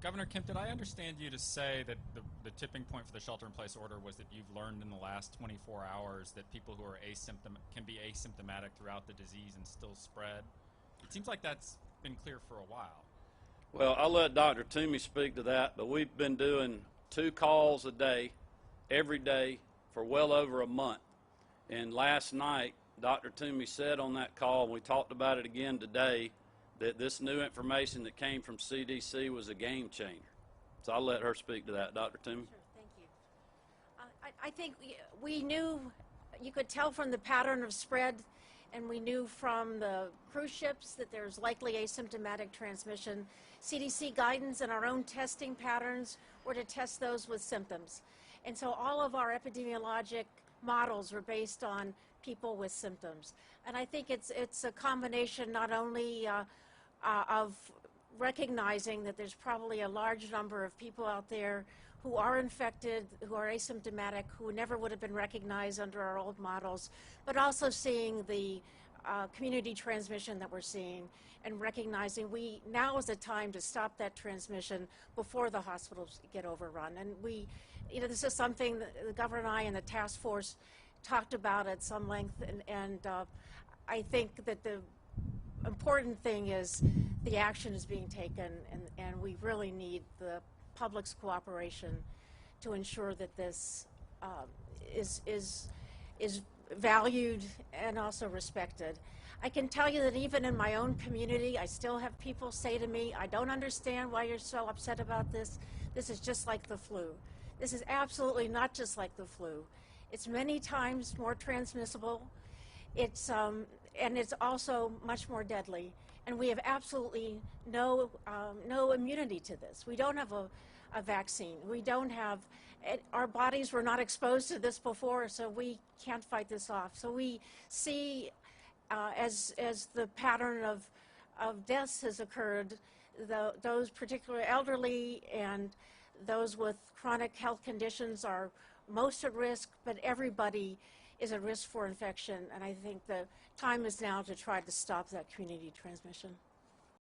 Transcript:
Governor Kemp, did I understand you to say that the tipping point for the shelter-in-place order was that you've learned in the last 24 hours that people who are can be asymptomatic throughout the disease and still spread? It seems like that's been clear for a while. Well, I'll let Dr. Toomey speak to that, but we've been doing 2 calls a day, every day, for well over a month. And last night, Dr. Toomey said on that call, and we talked about it again today, that this new information that came from CDC was a game changer. So I'll let her speak to that. Dr. Toomey? Sure, thank you. I think we knew, you could tell from the pattern of spread, and we knew from the cruise ships that there's likely asymptomatic transmission. CDC guidance and our own testing patterns were to test those with symptoms. And so all of our epidemiologic models were based on people with symptoms. And I think it's a combination not only of recognizing that there's probably a large number of people out there who are infected, who are asymptomatic, who never would have been recognized under our old models, but also seeing the community transmission that we're seeing and recognizing now is the time to stop that transmission before the hospitals get overrun. And this is something that the governor and I and the task force talked about at some length, and I think that the important thing is the action is being taken, and we really need the public's cooperation to ensure that this is valued and also respected. I can tell you that even in my own community, I still have people say to me, I don't understand why you're so upset about this. This is just like the flu. This is absolutely not just like the flu. It's many times more transmissible. And it's also much more deadly. And we have absolutely no immunity to this. We don't have a vaccine. We don't have, our bodies were not exposed to this before, so we can't fight this off. So we see, as the pattern of deaths has occurred, those particularly elderly and those with chronic health conditions are most at risk, but everybody is at risk for infection, and I think the time is now to try to stop that community transmission.